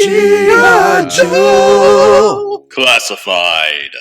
G.I. Joe Classified.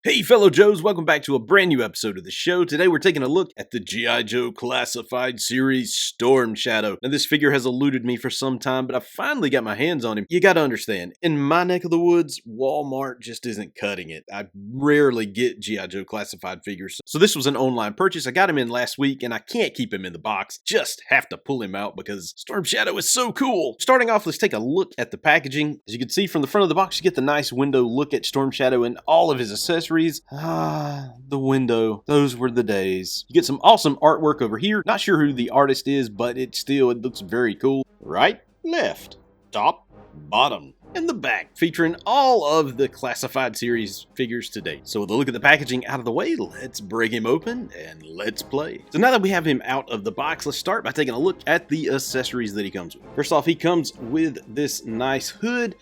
Hey fellow Joes, welcome back to a brand new episode of the show. Today we're taking a look at the G.I. Joe Classified series Storm Shadow. Now this figure has eluded me for some time, but I finally got my hands on him. You gotta understand, in my neck of the woods, Walmart just isn't cutting it. I rarely get G.I. Joe Classified figures, so this was an online purchase. I got him in last week and I can't keep him in the box, just have to pull him out because Storm Shadow is so cool. Starting off, let's take a look at the packaging. As you can see from the front of the box, you get the nice window look at Storm Shadow and all of his accessories. The window. Those were the days. You get some awesome artwork over here. Not sure who the artist is, but it looks very cool. Right, left, top, bottom, and the back, featuring all of the Classified series figures to date. So with a look at the packaging out of the way, let's break him open and let's play. So now that we have him out of the box, let's start by taking a look at the accessories that he comes with. First off, he comes with this nice hood.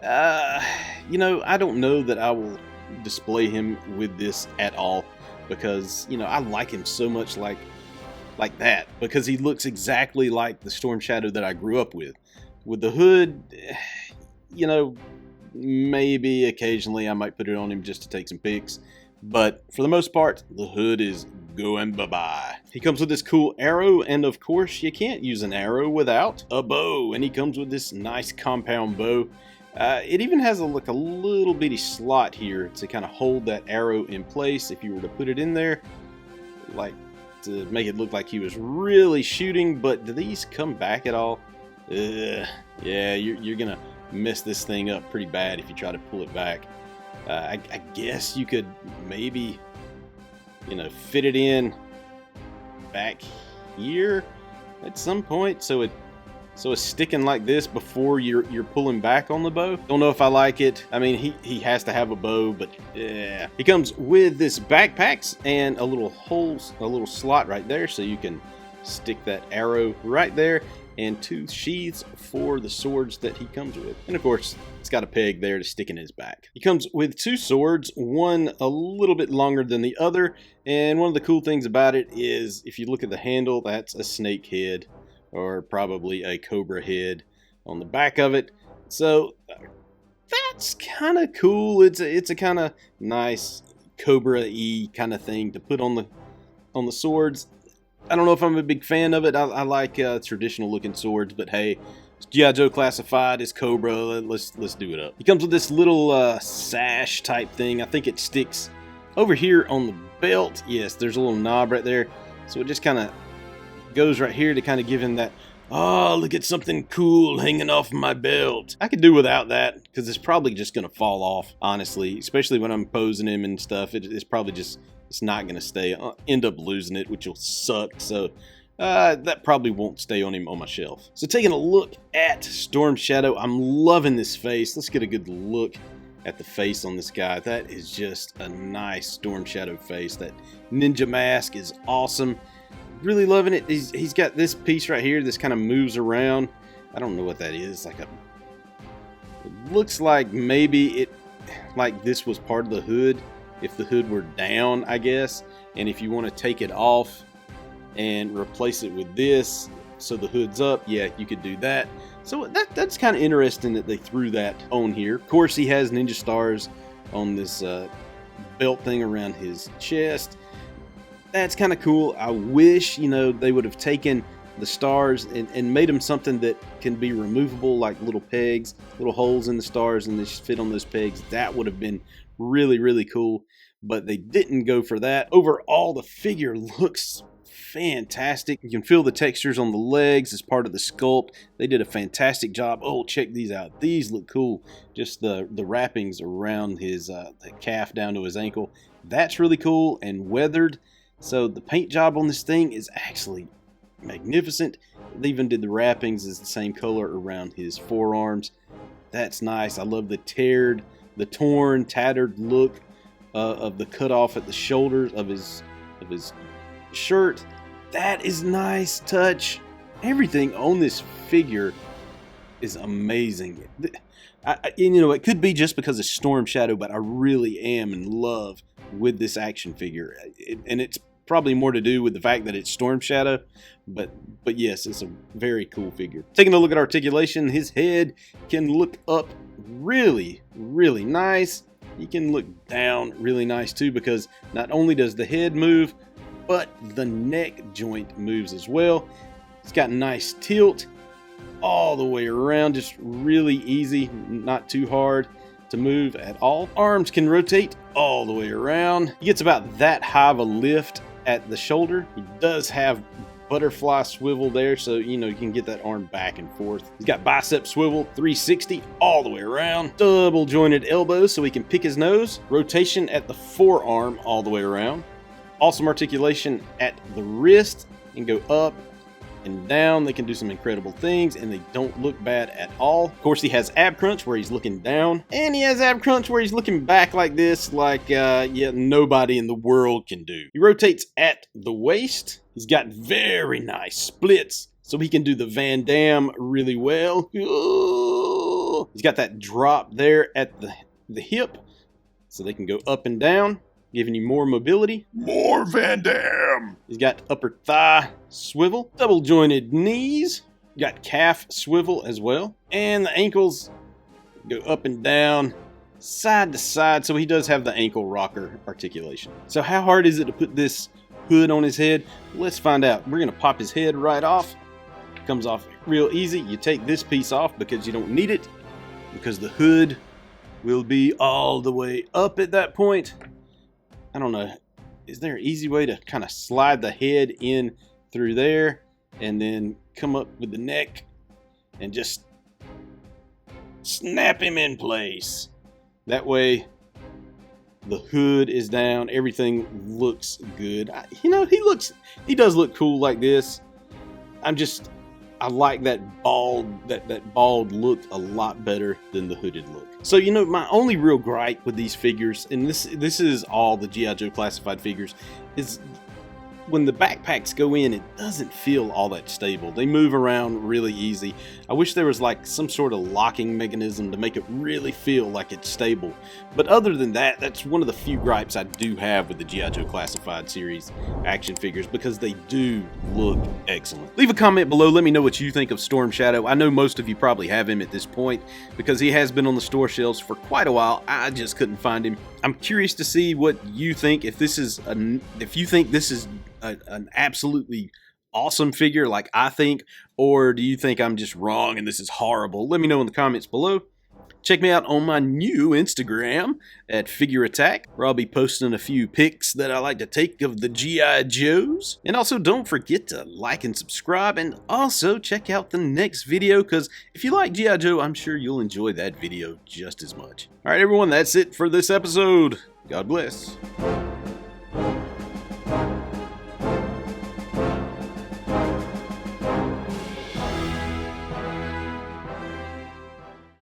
I don't know that I will display him with this at all because I like him so much like that, because he looks exactly like the Storm Shadow that I grew up with the hood. Maybe occasionally I might put it on him just to take some pics, but for the most part the hood is going bye-bye. He comes with this cool arrow, and of course you can't use an arrow without a bow, and he comes with this nice compound bow. It even has a little bitty slot here to kind of hold that arrow in place if you were to put it in there, like to make it look like he was really shooting. But do these come back at all? Yeah, you're gonna mess this thing up pretty bad if you try to pull it back. I guess you could maybe fit it in back here at some point so it's sticking like this before you're pulling back on the bow. Don't know if I like it. I mean, he has to have a bow, but yeah. He comes with this backpacks and a little slot right there so you can stick that arrow right there, and two sheaths for the swords that he comes with. And of course, it's got a peg there to stick in his back. He comes with two swords, one a little bit longer than the other, and one of the cool things about it is if you look at the handle, that's a snake head, or probably a cobra head on the back of it. So that's kind of cool. It's a kind of nice cobra-y kind of thing to put on the swords. I don't know if I'm a big fan of it. I like traditional looking swords, but hey, it's G.I. Joe Classified, it's Cobra. Let's do it up. He comes with this little sash type thing. I think it sticks over here on the belt. Yes, there's a little knob right there, so it just kind of goes right here to kind of give him that, oh, look at something cool hanging off my belt. I could do without that because it's probably just going to fall off, honestly, especially when I'm posing him and stuff. It's probably just, it's not going to stay. I'll end up losing it, which will suck. So that probably won't stay on him on my shelf. So taking a look at Storm Shadow, I'm loving this face. Let's get a good look at the face on this guy. That is just a nice Storm Shadow face. That ninja mask is awesome. Really loving it. He's got this piece right here. This kind of moves around. I don't know what that is. It looks like maybe like this was part of the hood. If the hood were down, I guess. And if you want to take it off and replace it with this, so the hood's up, yeah, you could do that. So that's kind of interesting that they threw that on here. Of course, he has ninja stars on this belt thing around his chest. That's kind of cool. I wish, they would have taken the stars and made them something that can be removable, like little pegs, little holes in the stars, and they just fit on those pegs. That would have been really, really cool, but they didn't go for that. Overall, the figure looks fantastic. You can feel the textures on the legs as part of the sculpt. They did a fantastic job. Oh, check these out. These look cool. Just the wrappings around his the calf down to his ankle. That's really cool and weathered. So the paint job on this thing is actually magnificent. They even did the wrappings as the same color around his forearms. That's nice. I love the torn, tattered look of the cutoff at the shoulders of his shirt. That is nice touch. Everything on this figure is amazing. It could be just because it's Storm Shadow, but I really am in love with this action figure, and it's probably more to do with the fact that it's Storm Shadow, but yes, it's a very cool figure. Taking a look at articulation, his head can look up really, really nice. He can look down really nice too, because not only does the head move, but the neck joint moves as well. It's got nice tilt all the way around, just really easy, not too hard to move at all. Arms can rotate all the way around. He gets about that high of a lift at the shoulder. He does have butterfly swivel there, so you know you can get that arm back and forth. He's got bicep swivel 360 all the way around. Double jointed elbows so he can pick his nose. Rotation at the forearm all the way around. Awesome articulation at the wrist and go up and down. They can do some incredible things and they don't look bad at all. Of course, he has ab crunch where he's looking down, and he has ab crunch where he's looking back like this, like yeah, nobody in the world can do. He rotates at the waist. He's got very nice splits, so he can do the Van Damme really well. Ooh. He's got that drop there at the hip, so they can go up and down, giving you more mobility. More Van Damme! He's got upper thigh swivel, double jointed knees, got calf swivel as well, and the ankles go up and down, side to side, so he does have the ankle rocker articulation. So how hard is it to put this hood on his head? Let's find out. We're going to pop his head right off. Comes off real easy. You take this piece off because you don't need it, because the hood will be all the way up at that point. I don't know, is there an easy way to kind of slide the head in through there and then come up with the neck and just snap him in place? That way the hood is down, everything looks good. You know, he does look cool like this. I like that bald look a lot better than the hooded look. So, you know, my only real gripe with these figures, and this is all the G.I. Joe classified figures, is when the backpacks go in, it doesn't feel all that stable. They move around really easy. I wish there was like some sort of locking mechanism to make it really feel like it's stable. But other than that, that's one of the few gripes I do have with the G.I. Joe Classified series action figures, because they do look excellent. Leave a comment below. Let me know what you think of Storm Shadow. I know most of you probably have him at this point, because he has been on the store shelves for quite a while. I just couldn't find him. I'm curious to see what you think. If you think this is an absolutely awesome figure like I think, or do you think I'm just wrong and this is horrible? Let me know in the comments below. Check me out on my new Instagram at Figure Attack, where I'll be posting a few pics that I like to take of the G.I. Joes. And also don't forget to like and subscribe, and also check out the next video, because if you like G.I. Joe, I'm sure you'll enjoy that video just as much. Alright everyone, that's it for this episode. God bless.